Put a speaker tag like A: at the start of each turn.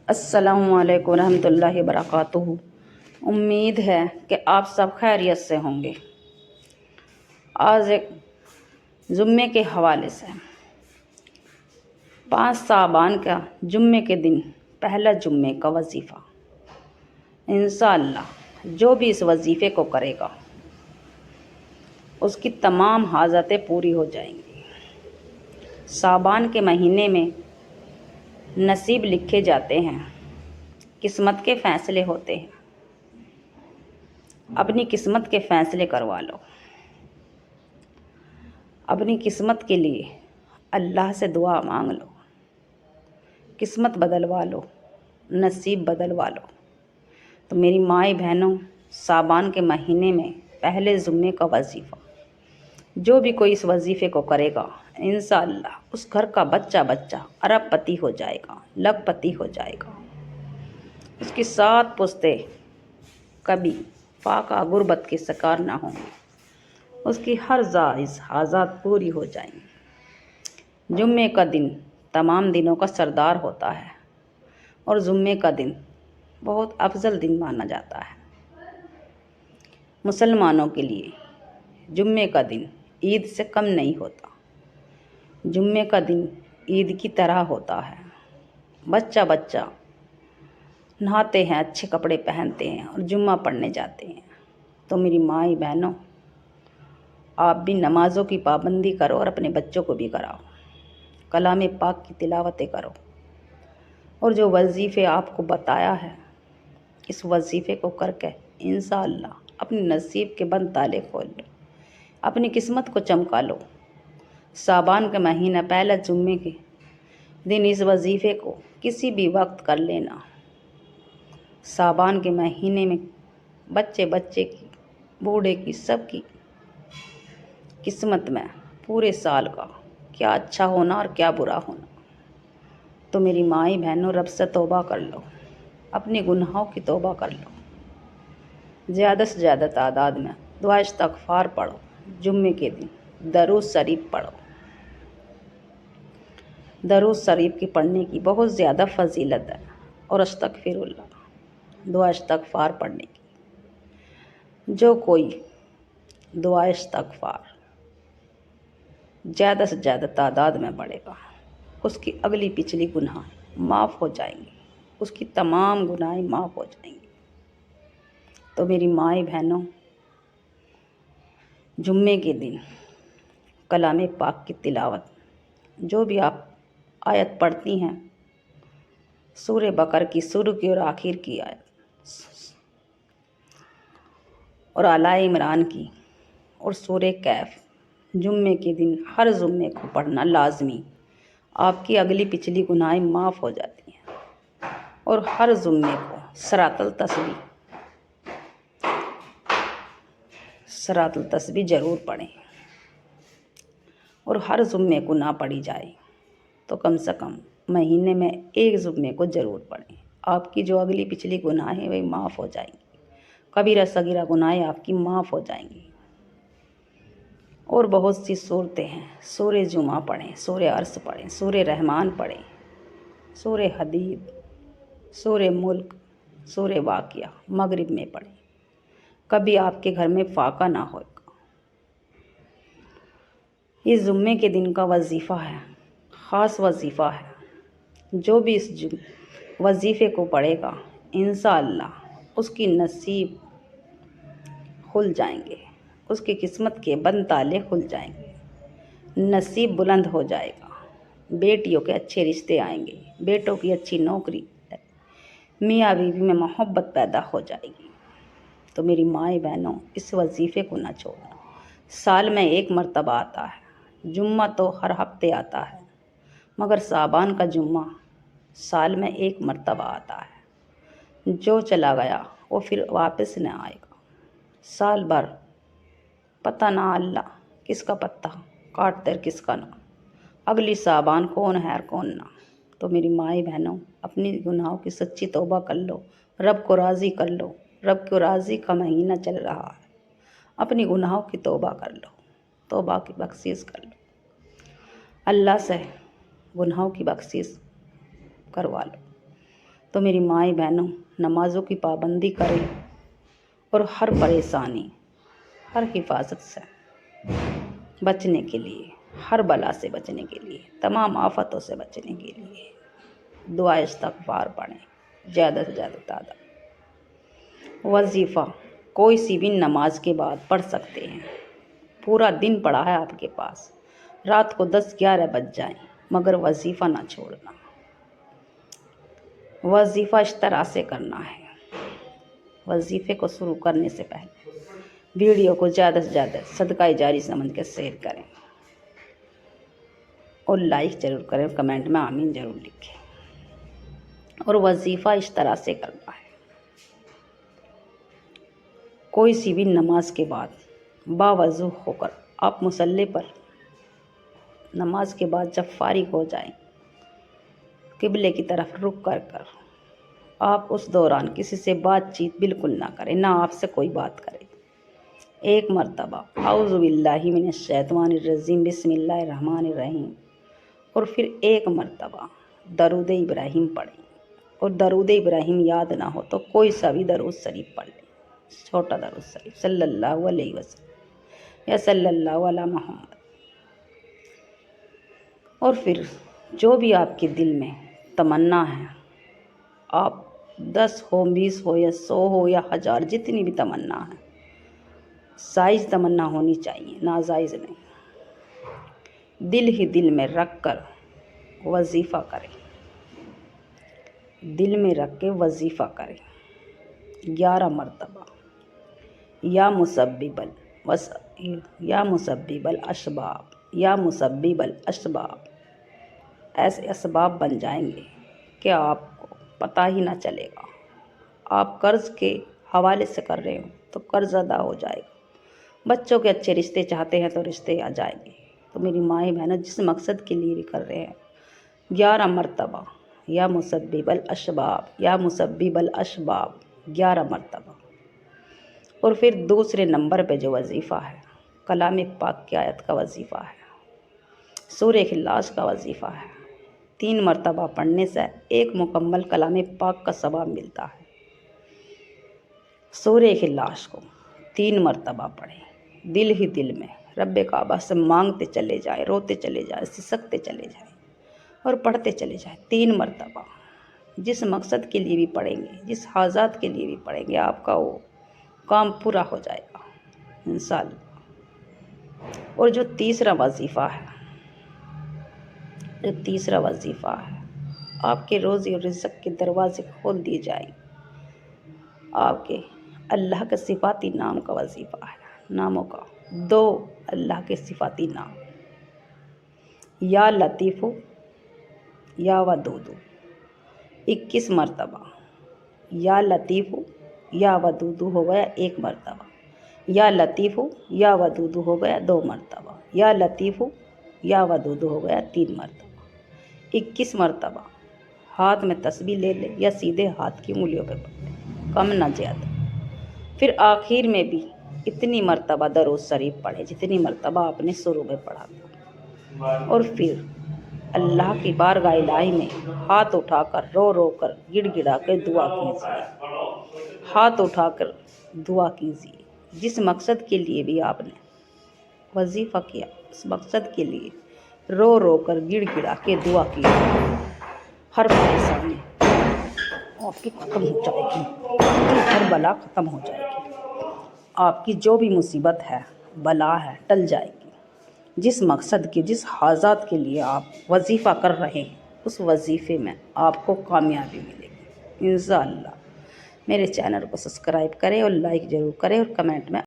A: السلام علیکم ورحمۃ اللہ وبرکاتہ۔ امید ہے کہ آپ سب خیریت سے ہوں گے۔ آج ایک جمعے کے حوالے سے 5 شعبان کا جمعے کے دن پہلا جمعے کا وظیفہ، انشاءاللہ جو بھی اس وظیفے کو کرے گا اس کی تمام حاجتیں پوری ہو جائیں گی۔ شعبان کے مہینے میں نصیب لکھے جاتے ہیں، قسمت کے فیصلے ہوتے ہیں۔ اپنی قسمت کے فیصلے کروا لو، اپنی قسمت کے لیے اللہ سے دعا مانگ لو، قسمت بدلوا لو، نصیب بدلوا لو۔ تو میری مائیں بہنوں، شعبان کے مہینے میں پہلے جمعے کا وظیفہ، جو بھی کوئی اس وظیفے کو کرے گا انشاءاللہ اس گھر کا بچہ ارب پتی ہو جائے گا، لکھ پتی ہو جائے گا۔ اس کی 7 پشتیں کبھی فاقہ غربت کے شکار نہ ہوں گی، اس کی ہر جائز حاجات پوری ہو جائیں گی۔ جمعے کا دن تمام دنوں کا سردار ہوتا ہے اور جمعے کا دن بہت افضل دن مانا جاتا ہے۔ مسلمانوں کے لیے جمعے کا دن عید سے کم نہیں ہوتا، جمعے کا دن عید کی طرح ہوتا ہے۔ بچہ نہاتے ہیں، اچھے کپڑے پہنتے ہیں اور جمعہ پڑھنے جاتے ہیں۔ تو میری مائیں بہنوں، آپ بھی نمازوں کی پابندی کرو اور اپنے بچوں کو بھی کراؤ، کلام پاک کی تلاوتیں کرو، اور جو وظیفے آپ کو بتایا ہے اس وظیفے کو کر کے انشاءاللہ اپنے نصیب کے بند تالے کھول لو، اپنی قسمت کو چمکا لو۔ شعبان کا مہینہ پہلا جمعے کے دن اس وظیفے کو کسی بھی وقت کر لینا۔ شعبان کے مہینے میں بچے کی، بوڑھے کی، سب کی قسمت میں پورے سال کا کیا اچھا ہونا اور کیا برا ہونا۔ تو میری مائیں بہنوں، رب سے توبہ کر لو، اپنے گناہوں کی توبہ کر لو، زیادہ سے زیادہ تعداد میں دعا استغفار پڑھو، جمعے کے دن درود شریف پڑھو۔ درود شریف کی پڑھنے کی بہت زیادہ فضیلت ہے، اور استغفر اللہ، دعا استغفار پڑھنے کی۔ جو کوئی دعا استغفار زیادہ سے زیادہ تعداد میں پڑھے گا اس کی اگلی پچھلی گناہ معاف ہو جائیں گی، اس کی تمام گناہیں معاف ہو جائیں گی۔ تو میری مائیں بہنوں، جمعے کے دن کلام پاک کی تلاوت، جو بھی آپ آیت پڑھتی ہیں، سورہ بقرہ کی شروع کی اور آخر کی آیت، اور آل عمران کی اور سورہ کہف، جمعے کے دن ہر جمعے کو پڑھنا لازمی۔ آپ کی اگلی پچھلی گناہیں معاف ہو جاتی ہیں۔ اور ہر جمعے کو صراط التسبیح ضرور پڑھیں، اور ہر جمعے کو نہ پڑھی جائے تو کم سے کم مہینے میں ایک جمعے کو ضرور پڑھیں۔ آپ کی جو اگلی پچھلی گناہیں وہ معاف ہو جائیں گی، کبیرہ صغیرہ گناہیں آپ کی معاف ہو جائیں گی۔ اور بہت سی صورتیں ہیں، سورہ جمعہ پڑھیں، سورہ عرص پڑھیں، سورہ رحمان پڑھیں، سورہ حدید، سورہ ملک، سورہ واقعہ مغرب میں پڑھیں، کبھی آپ کے گھر میں فاقہ نہ ہوگا۔ اس جمعے کے دن کا وظیفہ ہے، خاص وظیفہ ہے۔ جو بھی اس وظیفے کو پڑھے گا انشاءاللہ اس کی نصیب کھل جائیں گے، اس کی قسمت کے بند تالے کھل جائیں گے، نصیب بلند ہو جائے گا، بیٹیوں کے اچھے رشتے آئیں گے، بیٹوں کی اچھی نوکری، میاں بیوی میں محبت پیدا ہو جائے گی۔ تو میری مائیں بہنوں، اس وظیفے کو نہ چھوڑنا۔ سال میں ایک مرتبہ آتا ہے، جمعہ تو ہر ہفتے آتا ہے، مگر شعبان کا جمعہ سال میں ایک مرتبہ آتا ہے۔ جو چلا گیا وہ پھر واپس نہ آئے گا۔ سال بھر پتہ نہ اللہ کس کا پتہ کاٹ در کس کا نہ، اگلی شعبان کون ہے اور کون نہ۔ تو میری مائیں بہنوں، اپنی گناہوں کی سچی توبہ کر لو، رب کو راضی کر لو۔ رب کو راضی کا مہینہ چل رہا ہے، اپنی گناہوں کی توبہ کر لو، توبہ کی بخشش کر لو، اللہ سے گناہوں کی بخشش کروا لو۔ تو میری مائیں بہنوں نمازوں کی پابندی کریں اور ہر پریشانی، ہر حفاظت سے بچنے کے لیے، ہر بلا سے بچنے کے لیے، تمام آفتوں سے بچنے کے لیے دعا استغفار پڑھیں زیادہ سے زیادہ تعداد۔ وظیفہ کوئی سی بھی نماز کے بعد پڑھ سکتے ہیں، پورا دن پڑا ہے آپ کے پاس، رات کو 10-11 بج جائیں مگر وظیفہ نہ چھوڑنا۔ وظیفہ اس طرح سے کرنا ہے، وظیفے کو شروع کرنے سے پہلے ویڈیو کو زیادہ سے زیادہ صدقہ جاری سمجھ کے شیئر کریں اور لائک ضرور کریں، کمنٹ میں آمین ضرور لکھیں۔ اور وظیفہ اس طرح سے کرنا ہے، کوئی سی بھی نماز کے بعد باوضو ہو کر آپ مصلی پر نماز کے بعد جب فارغ ہو جائیں، قبلے کی طرف رخ کر آپ اس دوران کسی سے بات چیت بالکل نہ کریں، نہ آپ سے کوئی بات کرے۔ ایک مرتبہ اعوذ باللہ من الشیطان الرجیم بسم اللہ الرحمن الرحیم اور پھر ایک مرتبہ درود ابراہیم پڑھیں، اور درود ابراہیم یاد نہ ہو تو کوئی سا بھی درود شریف پڑھ لیں، چھوٹا درود شریف صلی اللہ علیہ وسلم یا صلی اللہ علی محمد۔ اور پھر جو بھی آپ کے دل میں تمنا ہے، آپ 10 ہو 20 ہو یا 100 ہو یا 1000، جتنی بھی تمنا ہے، جائز تمنا ہونی چاہیے، ناجائز نہیں، دل ہی دل میں رکھ کر وظیفہ کریں، دل میں رکھ کے وظیفہ کریں 11 مرتبہ۔ یا مسبب الاسباب، یا مسبب الاسباب، ایسے اسباب بن جائیں گے کہ آپ کو پتہ ہی نہ چلے گا۔ آپ قرض کے حوالے سے کر رہے ہو تو قرض ادا ہو جائے گا، بچوں کے اچھے رشتے چاہتے ہیں تو رشتے آ جائیں گے۔ تو میری مائیں بہنوں جس مقصد کے لیے بھی کر رہے ہیں 11 مرتبہ یا مسبب الاسباب، یا مسبب الاسباب 11 مرتبہ۔ اور پھر دوسرے نمبر پہ جو وظیفہ ہے کلام پاک کی آیت کا وظیفہ ہے، سورہ اخلاص کا وظیفہ ہے، 3 مرتبہ پڑھنے سے ایک مکمل کلام پاک کا ثواب ملتا ہے۔ سورہ اخلاص کو 3 مرتبہ پڑھیں، دل ہی دل میں رب کعبہ سے مانگتے چلے جائیں، روتے چلے جائیں، سسکتے چلے جائیں اور پڑھتے چلے جائیں 3 مرتبہ۔ جس مقصد کے لیے بھی پڑھیں گے، جس حاجات کے لیے بھی پڑھیں گے، آپ کا وہ کام پورا ہو جائے گا انشاءاللہ۔ اور جو تیسرا وظیفہ ہے، آپ کے روزی اور رزق کے دروازے کھول دیے جائیں، آپ کے اللہ کے صفاتی نام کا وظیفہ ہے، ناموں کا 2 اللہ کے صفاتی نام، یا لطیف یا ودود 21 مرتبہ، یا لطیف یا ودود ہو گیا 1 مرتبہ، یا لطیف یا ودود ہو گیا 2 مرتبہ، یا لطیف یا ودود ہو گیا 3 مرتبہ، 21 مرتبہ۔ ہاتھ میں تسبیح لے لے یا سیدھے ہاتھ کی انگلیوں پہ پڑھ لے، کم نہ زیادہ۔ پھر آخر میں بھی اتنی مرتبہ درود شریف پڑھے جتنی مرتبہ آپ نے شروع میں پڑھا تھا، اور پھر اللہ کی بارگاہ الہی میں ہاتھ اٹھا کر رو رو کر گڑ گڑا کے دعا کیجیے، ہاتھ اٹھا کر دعا کیجیے۔ جس مقصد کے لیے بھی آپ نے وظیفہ کیا، اس مقصد کے لیے رو رو کر گڑ گڑا کے دعا کیجیے، ہر پریشانی آپ کی ختم ہو جائے گی، ہر بلا ختم ہو جائے گی، آپ کی جو بھی مصیبت ہے، بلا ہے، ٹل جائے گی۔ جس مقصد کے، جس حاجات کے لیے آپ وظیفہ کر رہے ہیں، اس وظیفے میں آپ کو کامیابی ملے گی انشاءاللہ۔ میرے چینل کو سبسکرائب کریں اور لائک ضرور کریں اور کمنٹ میں